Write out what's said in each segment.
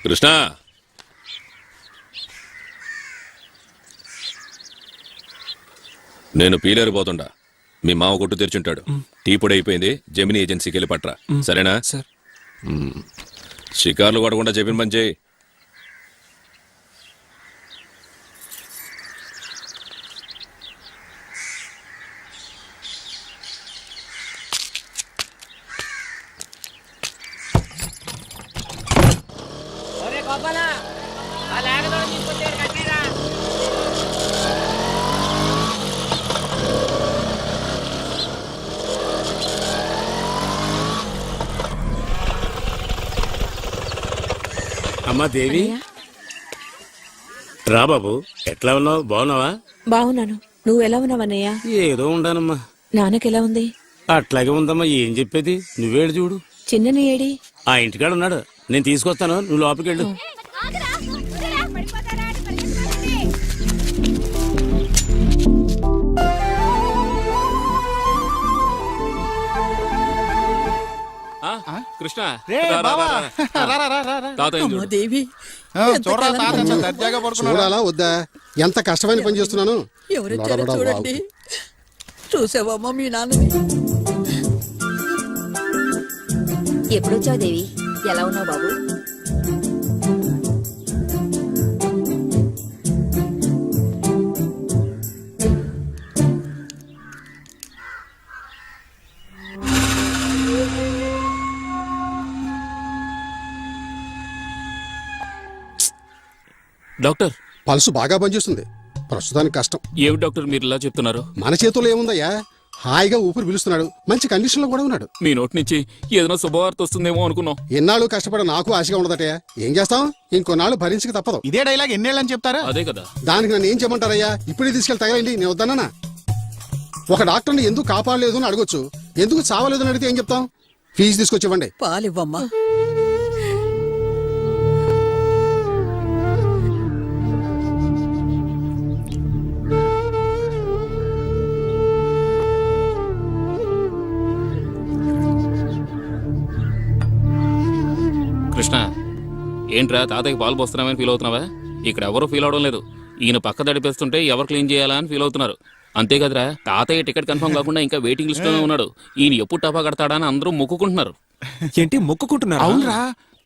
కృష్ణ, నేను పీలేరు పోతుండా. మీ మామ కొట్టు తెరిచుంటాడు. టీ పొడి అయిపోయింది, జమినీ ఏజెన్సీకి వెళ్ళి పట్రా. సరేనా? సార్. షికార్లు కొడకుండా చెప్పిన పని చేయి. అమ్మా దేవి, రా బాబు. ఎట్లా ఉన్నావు? బాగున్నావా? బాగున్నాను. నువ్వు ఎలా ఉన్నావన్నయ్య? ఏదో ఉండానమ్మా. నాన్నకెలా ఉంది? అట్లాగే ఉందమ్మా. ఏం చెప్పేది? నువ్వేడు చూడు. చిన్నని ఏడి? ఆ ఇంటికాడ ఉన్నాడు. నేను తీసుకొస్తాను, నువ్వు లోపలికి వెళ్ళు. కృష్ణ, చూడాలా వద్దా? ఎంత కష్టమైన పని చేస్తున్నాను. చూడండి, చూసావమ్మా మీ నాన్నని? ఎప్పుడొచ్చావు దేవి? ఎలా ఉన్నావు బాబు? డాక్టర్, పల్సు బాగా పనిచేస్తుంది. ప్రస్తుతానికి కష్టం. ఏమి డాక్టర్ మీరు ఇలా చెప్తున్నారు? మన చేతుల్లో ఏముందయ్యా? హాయిగా ఊపిరి పిలుస్తున్నాడు, మంచి కండిషన్ లో కూడా ఉన్నాడు. మీ నోటి నుంచి ఏదైనా శుభవార్త వస్తుందేమో అనుకున్నాం. ఎన్నాళ్ళు కష్టపడ నాకు ఆశగా ఉండదటయ్యా. ఏం చేస్తాం? ఇంకొన్నాళ్ళు భరించక తప్పదు. ఇదే డైలాగ్ ఎన్నేళ్ళని చెప్తారా? అదే కదా. దానికి నన్ను ఏం చేయమంటారయ్యా? ఇప్పుడే తీసుకెళ్ళి తగలండి, నేను వద్దన్నా. ఒక డాక్టర్ని ఎందుకు కాపాడలేదు అని అడగొచ్చు, ఎందుకు చావలేదు అని అడిగితే ఏం చెప్తాం? ఫీజు తీసుకొచ్చివ్వండి. పాలివ్వమ్మా. కృష్ణ, ఏంట్రా తాతయ్యకి పాలు పోస్తున్నామని ఫీల్ అవుతున్నావా? ఇక్కడ ఎవరు ఫీల్ అవడం లేదు. ఈయన పక్క దడిపేస్తుంటే ఎవరు క్లీన్ చేయాలా అని ఫీల్ అవుతున్నారు. అంతే కదరా, తాతయ్య టికెట్ కన్ఫర్మ్ కాకుండా ఇంకా వెయిటింగ్ లిస్ట్ లోనే ఉన్నాడు. ఈయన ఎప్పుడు టపా కడతాడా అని అందరూ మొక్కుకుంటున్నారు. ఏంటి మొక్కుకుంటున్నారు? అవునరా,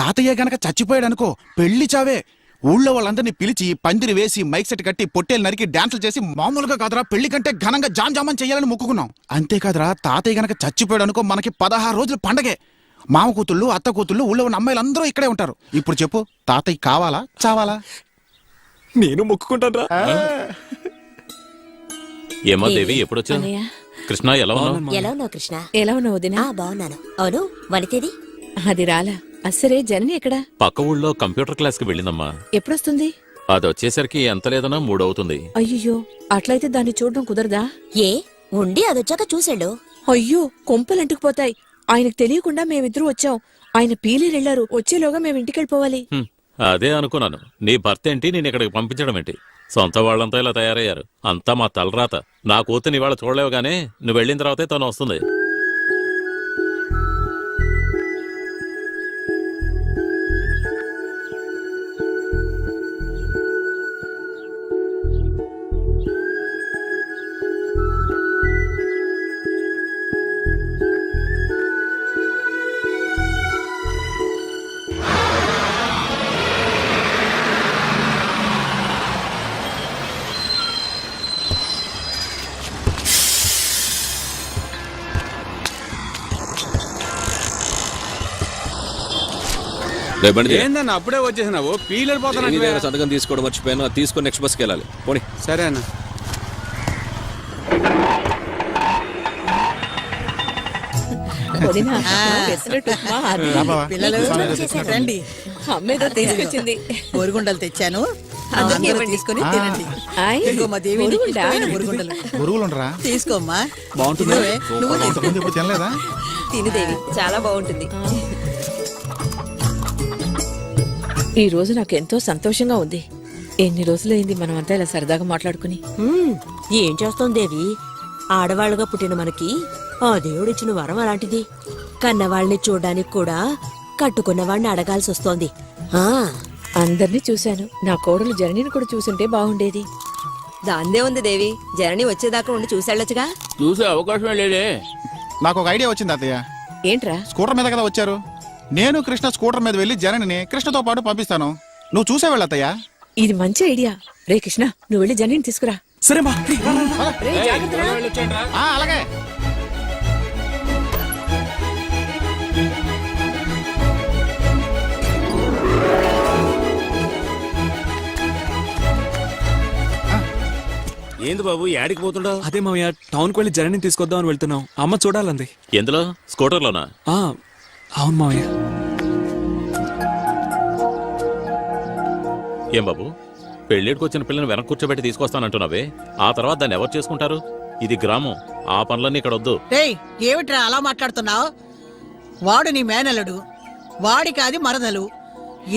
తాతయ్య గనక చచ్చిపోయాడు అనుకో, పెళ్లి చావే. ఊళ్ళో వాళ్ళందరినీ పిలిచి పందిరి వేసి మైక్ సెట్ కట్టి పొట్టేలు నరికి డాన్సులు చేసి మామూలుగా కాదురా, పెళ్లి కంటే ఘనంగా జాంజామని చెయ్యాలని మొక్కుకున్నాం. అంతేకాదురా, తాతయ్య గనక చచ్చిపోయాడు అనుకో, మనకి 16 రోజులు పండగే. మామ కూతుళ్ళు, అత్త కూతుళ్ళు, ఊళ్ళో ఉన్న అమ్మాయిలందరూ ఇక్కడే ఉంటారు. ఇప్పుడు చెప్పు, తాతయ్య కావాలా చావాలా? నేను మొక్కుకుంటాను. ఏమో దేవి, ఎప్పుడొచ్చా? కృష్ణ, ఎలా ఉన్నావు? ఎలా ఉన్నావు కృష్ణ? ఎలా ఉన్నావు వదినా? బాగున్నాను. అవును, వనితేది? అది రాలా. అసరే జనని ఎక్కడా? పక్క ఊళ్ళో కంప్యూటర్ క్లాస్ కి వెళ్ళిందమ్మా. ఎప్పుడొస్తుంది? అది వచ్చేసరికి ఎంత లేదన్నా 3 అవుతుంది. అయ్యో, అట్లయితే దాన్ని చూడడం కుదరదా? ఏ ఉండి అదొచ్చాక చూసాడు. అయ్యో, కొంపలు అంటుకుపోతాయి. ఆయనకు తెలియకుండా మేమిద్దరూ వచ్చాం. ఆయన పీలేరెళ్లారు. వచ్చేలోగా మేము ఇంటికెళ్ళిపోవాలి. అదే అనుకున్నాను. నీ భర్త ఏంటి నేను ఇక్కడికి పంపించడం ఏంటి? సొంత వాళ్ళంతా ఇలా తయారయ్యారు. అంతా మా తలరాత. నా కూతుని ఇవాళ చూడలేవు గానీ నువ్వు వెళ్ళిన తర్వాతే తను వస్తుంది. ఏందన్న అప్పుడే వచ్చేసినావు? పీలెళ్ళిపోతాను. సంతకం తీసుకోవడం మర్చిపోయాను. అది తీసుకొని నెక్స్ట్ బస్కి వెళ్ళాలి. పోనీ. సరే అన్న. రండి, అమ్మేదో తీసుకొచ్చింది. బొరుగుండలు తెచ్చాను, తీసుకుని తినండి. బొరుగులుండరా? తీసుకోమ్మా. బాగుంటుంది. నువ్వు తినలేదా? తినదేవి, చాలా బాగుంటుంది. ఈ రోజు నాకు ఎంతో సంతోషంగా ఉంది. ఎన్ని రోజులైంది మనమంతా ఇలా సరదాగా మాట్లాడుకుని. ఏం చేస్తాం దేవి, ఆడవాళ్ళుగా పుట్టిన మనకి ఆ దేవుడిచ్చిన వరం అలాంటిది. కన్నవాళ్ళని చూడడానికి కూడా కట్టుకున్న వాడిని అడగాల్సి వస్తోంది. ఆ, అందరినీ చూశాను. నా కోడలు జననిని కూడా చూసుంటే బాగుండేది. దాందే ఉంది దేవి. జనని వచ్చేదాకా ఉండి చూసెళ్ళొచ్చుగా. చూసే అవకాశమే లేదే. నాకు ఒక ఐడియా వచ్చింది అత్తయ్య. ఏంట్రా? స్కూటర్ మీద కదా వచ్చారు, నేను కృష్ణ స్కూటర్ మీద వెళ్ళి జనని కృష్ణతో పాటు పంపిస్తాను. నువ్వు చూసే వెళ్ళత్తయ్యా. ఇది మంచి ఐడియా. రే కృష్ణ, నువ్వు వెళ్ళి జననిని తీసుకురా. సరే మా రే, జాగ్రత్త రా. అలాగే. ఏంది బాబు యాడికి పోతుండవు? అదే మామయ్య, టౌన్కి వెళ్ళి జనని తీసుకొద్దామని వెళ్తున్నాం. అమ్మ చూడాలంది. ఎందులో? స్కూటర్లోనా? ఆ, అవును మామయ్య. ఏం బాబు, పెళ్ళిడికి వచ్చిన పిల్లని వెనక కూర్చోబెట్టి తీసుకొస్తానంటున్నావే, ఆ తర్వాత దాన్ని ఎవరు చేసుకుంటారు? ఇది గ్రామం, ఆ పనులన్నీ ఇక్కడ వద్దు. రేయ్, ఏమిట్రా అలా మాట్లాడుతున్నావు? వాడు నీ మేనల్లుడు, వాడికి అది మరదలు.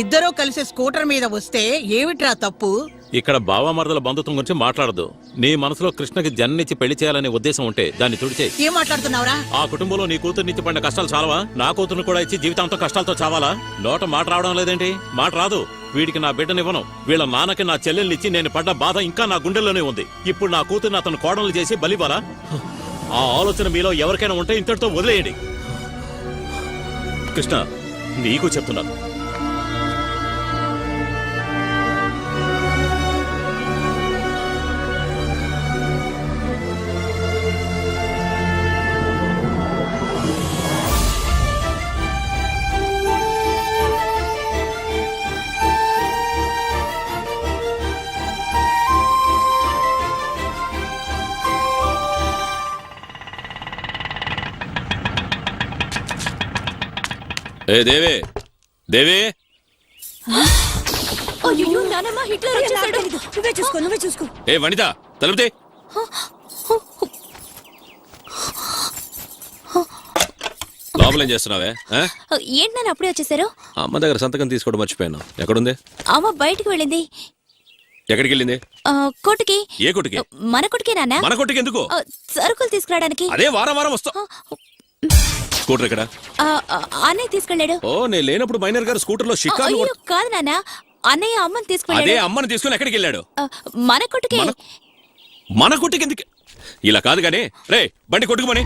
ఇద్దరూ కలిసి స్కూటర్ మీద వస్తే ఏమిట్రా తప్పు? ఇక్కడ బావమరదల బంధుత్వం గురించి మాట్లాడదు. నీ మనసులో కృష్ణకి జన్నిచ్చి పెళ్లి చేయాలనే ఉద్దేశం ఉంటే దాన్ని తుడిచే. ఏం మాట్లాడుతున్నావురా? ఆ కుటుంబంలో నీ కూతుర్నిచ్చి పడిన కష్టాలు చాలవా? నా కూతురుని కూడా ఇచ్చి జీవితాంతం కష్టాలతో చావాలా? నోట మాట రావడం లేదేంటి? మాట రాదు. వీడికి నా బిడ్డనివ్వను. వీళ్ళ నాన్నకి నా చెల్లెల్నిచ్చి నేను పడ్డ బాధ ఇంకా నా గుండెల్లోనే ఉంది. ఇప్పుడు నా కూతుర్ని అతను కోడలు చేసి బలిబాలా? ఆ ఆలోచన మీలో ఎవరికైనా ఉంటే ఇంతటితో వదిలేయండి. కృష్ణ, నీకు చెప్తున్నాను. ఏ దేవి, దేవి, నువ్వే చూసుకో, నువ్వే చూసుకో. ఏ వనిత, తలుపుతే. లోపలేం చేస్తున్నావే? ఏంటి నన్ను అప్పుడే వచ్చేసారు? అమ్మ దగ్గర సంతకం తీసుకోవడం మర్చిపోయాను. ఎక్కడుంది? అమ్మ బయటికి వెళ్ళింది. ఎక్కడికి వెళ్ళింది? కొట్టుకి. ఏ కొట్టుకి? మన కొట్టుకే నాన్న. మన కొట్టుకి ఎందుకు? సరుకులు తీసుకురావడానికి. అదే వారం వారం వస్తా. స్కూటర్ ఎక్కడ? అన్నయ్య తీసుకెళ్ళాడు. ఓ, నేను లేనప్పుడు మైనర్ గారు స్కూటర్ లో షికారు. అయ్యో కాదు నాన్న, అన్నయ్య అమ్మని అదే తీసుకెళ్ళాడు. అమ్మని తీసుకుని ఎక్కడికి వెళ్ళాడు? మన కొట్టుకే. మన కొట్టుకి ఎందుకు? ఇలా కాదు గానీ, రే బండి కొట్టుకుమని.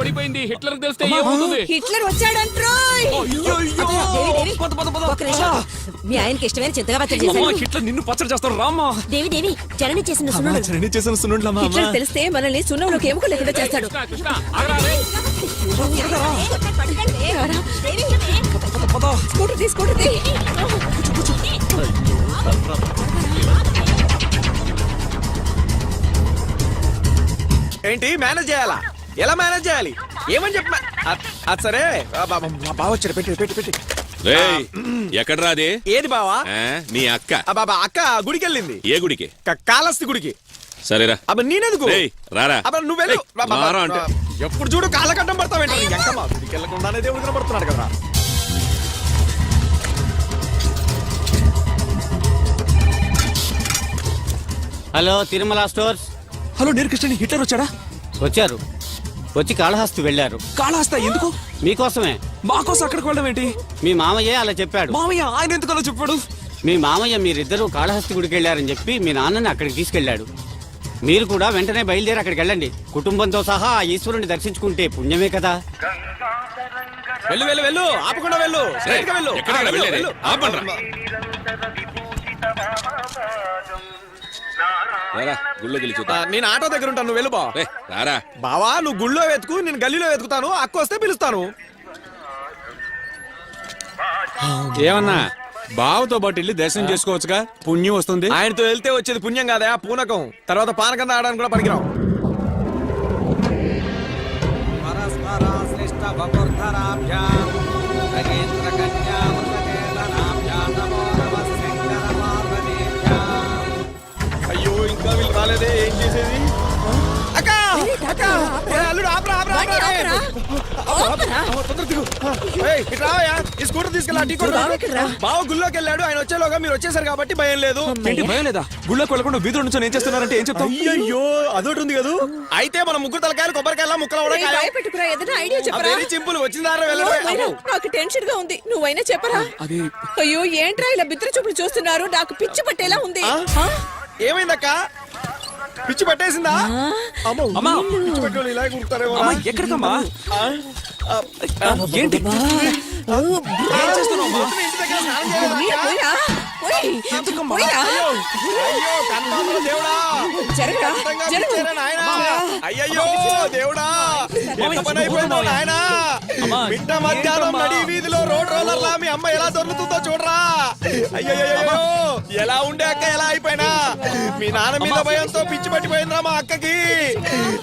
పడిపోయింది. హిట్లర్ తెలిస్తే ఏమవుతుంది? హిట్లర్ వచ్చాడంట్రోయ్. ఒక నిమిషం. మీ ఆయనకి ఇష్టమైన చింతగా పచ్చడి చేశాను. హిట్లర్ నిన్ను పచ్చడి చేస్తాడు రామ్మా. దేవి దేవి, జనని చేసిన సున్నుండలు. జనని చేసిన సున్నుండలమ్మా. హిట్లర్ తెలిస్తే మనల్ని సున్నంలోకి ఎముకలు లేకుండా చేస్తాడు. కృష్ణ, ఆగరా రే. స్కూటర్ తీ, స్కూటర్ తీ. ఏంటి మేనేజ్ చేయాలా? ఎలా మేనేజ్ చేయాలి? ఏమని చెప్ప అది సరే. బావ వచ్చాడు, పెట్టి పెట్టి పెట్టి. ఎక్కడరా అది? ఏది బావా? నీ అక్క. బాబా అక్క గుడికి వెళ్ళింది. ఏ గుడికి? కాళహస్తి గుడికి. సరేరా. అబ్బా నేనెందుకు? రారా. అబ్బా నువ్వు వెళ్ళు. రారా అంటే. ఎప్పుడు చూడు కాళ్ళ కట్టం పడతావేంటి? ఎంకమ్మా గుడికి వెళ్ళకుండానే దేవుడు కనబడుతున్నాడు కదా. Hello Tirumala stores. హలో, నేను కృష్ణ. హిట్లర్ వచ్చాడా? వచ్చారు, వచ్చి కాళహస్తి వెళ్ళారు. కాళహస్తి ఎందుకు? మీకోసమే. మాకోసం అక్కడికి వెళ్ళడం ఏంటి? మీ మామయ్య అలా చెప్పాడు. మామయ్య ఆయన ఎందుకు అలా చెప్పాడు? మీ మామయ్య మీరిద్దరూ కాళహస్తి గుడికి వెళ్ళారని చెప్పి మీ నాన్నని అక్కడికి తీసుకెళ్ళాడు. మీరు కూడా వెంటనే బయలుదేరి అక్కడికి వెళ్ళండి. కుటుంబంతో సహా ఆ ఈశ్వరుని దర్శించుకుంటే పుణ్యమే కదా. వెళ్ళు వెళ్ళు వెళ్ళు, ఆపకుండా వెళ్ళు. స్ట్రైట్ గా వెళ్ళు. వెళ్ళు. నేను ఆటో దగ్గర ఉంటాను, నువ్వు వెళ్ళు బావ. రారా. బావా నువ్వు గుళ్ళో వెతుకు, నేను గల్లీలో వెతుకుతాను. అక్క వస్తే పిలుస్తాను. ఏమన్నా బావతో పాటు వెళ్ళి దర్శనం చేసుకోవచ్చుగా, పుణ్యం వస్తుంది. ఆయనతో వెళ్తే వచ్చేది పుణ్యం కాదా, పూనకం. తర్వాత పానకం తాగడానికి కూడా పనికిరావు. అయ్యో ఇంకా వీళ్ళు రాలేదే, ఏం చేసేది? అక్క అక్క, అల్లుడు ఆపరా ఆపరా ఆపరా. తొందర దిగు ఏయ్, ఇటు రావయ్యా. ఈ స్కూటర్ తీసుకెళ్ళి టీ కొట్టు. బావ గుళ్ళోకి వెళ్ళాడు, ఆయన వచ్చేలోగా మీరు వచ్చేసారు కాబట్టి భయం లేదు. ఏంటి భయం లేదా? గుళ్ళోకి వెళ్ళకుండా వీధుల నుంచి ఏం చేస్తున్నారంటే ఏం చెప్తాం? అయ్యో అదొకటి ఉంది కదా. అయితే మన ముగ్గురు తలకాయలు కొబ్బరికాయల ముక్కలు కూడా భయపెట్టుకురా, ఏదైనా ఐడియా చెప్పరా? చింపులు వచ్చిన దారి వెళ్ళడం. నాకు టెన్షన్ గా ఉంది, నువ్వైనా చెప్పరా? అది అయ్యో ఏంట్రా ఇలా బిద్ర చూపులు చూస్తున్నారు, నాకు పిచ్చి పట్టేలా ఉంది. ఆ? ఏమైందక్క? పిచ్చి పట్టేసిందా? అమ్మో, అమ్మా. పిచ్చి పట్టేవాళ్ళు ఇలా కుడతారేమో. అమ్మా, ఎక్కడికమ్మా? ఏంటి ఏం చేస్తున్నావు అమ్మా? ఇంటి దగ్గర స్నానం చేయలేదా? పోయిరా, పోయ్. పోయిరా. అయ్యో కన్ఫర్మ్ దేవుడా. జరగరా, ఖచ్చితంగా జరగ. పిచ్చేరా నాయనా? అయ్యయ్యో దేవుడా, ఎంత పని అయిపోయిందో నాయనా. మిట్ట మధ్యాహ్నం నడి వీధిలో రోడ్ రోలర్లా మీ అమ్మ ఎలా దొరుకుతుందో చూడరా. అయ్యయ్యో ఎలా ఉండే అక్క ఎలా అయిపోయినా. మీ నాన్న మీద భయంతో పిచ్చి పట్టిపోయిందిరా మా అక్కకి.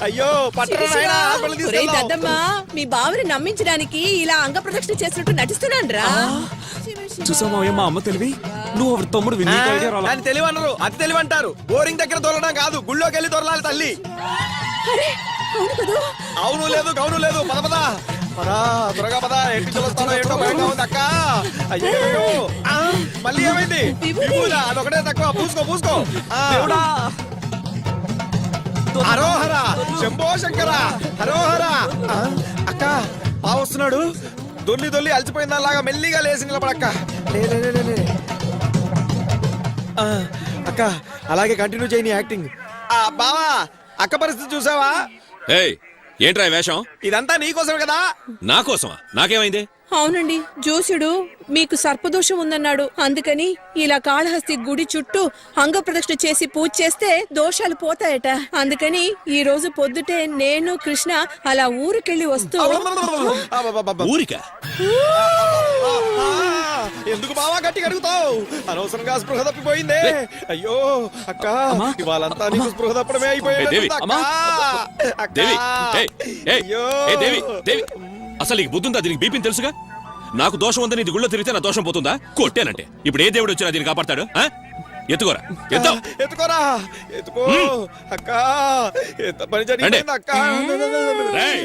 అయ్యో పట్టరా నాయనా, హాస్పిటల్ ఒరేయ్ తీసుకెళ్దాం. దద్దమ్మా, మీ బావని నమ్మించడానికి ఇలా అంగ ప్రదక్షిణ చేసినట్టు నటిస్తున్నాను రా. చూసావా మా అమ్మ తెలివి? నువ్వు ఒక తమ్ముడు విని దాన్ని తెలివి అనరు, అది తెలివి అంటారు. బోరింగ్ దగ్గర దొరలడం కాదు, గుళ్ళోకి వెళ్ళి దొరలాలి తల్లి. అరే అవును కదూ. అవును లేదు గౌను లేదు, పద పద పదా, త్వరగా పద. ఎట్టి చూస్తానో ఏంటో భయంగా ఉంది అక్క. అయ్యో ఆ, మళ్ళీ ఏమైంది? విభూదా, అదొకటే తక్కువ. పూసుకో పూసుకో. ఆ. హరోహర శంభో శంకర హరోహర. ఆ, అక్క బా వస్తున్నాడు. దొల్లి దొల్లి అలసిపోయిన దానిలాగా మెల్లిగా లేచి నిలబడక్క. లే లే, లే, లే, లే. ఆ, అక్క అలాగే కంటిన్యూ చేయని యాక్టింగ్. ఆ బావా, అక్క పరిస్థితి చూసావా? ఏయ్ ఏంట్రా ఈ వేషం? ఇదంతా నీకోసమే కదా. నా కోసమా? నాకేమైంది? అవునండి, జోస్యుడు మీకు సర్పదోషం ఉందన్నాడు. అందుకని ఇలా కాళహస్తి గుడి చుట్టూ అంగ ప్రదక్షిణ చేసి పూజ చేస్తే దోషాలు పోతాయట. అందుకని ఈ రోజు పొద్దుటే నేను కృష్ణ అలా ఊరికెళ్ళి వస్తూ ఊరికా? ఎందుకు బావా గట్టి అడుగుతావు? అనవసరంగా స్పృహ తప్పిపోయిందే. అయ్యో అక్క, ఇవాళంతా నీకు స్పృహ తప్పడమే అయిపోయింది. దేవి, అక్క. దేవి, ఏయ్, ఏయ్, అయ్యో. ఏయ్, దేవి, దేవి, అసలు నీకు బుద్ధుందా? దీనికి బీపీని తెలుసుగా. నాకు దోషం ఉందని ఇది గుళ్ళో తిరిగితే నా దోషం పోతుందా? కొట్టానంటే ఇప్పుడు ఏ దేవుడు వచ్చినా దీన్ని కాపాడతాడు? ఆ? ఎత్తుకోరా, ఎత్తు. ఎత్తుకోరా, ఎత్తుకో అక్క. ఎంత పని జరిగింది అక్క. రేయ్.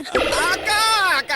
అక్క అక్క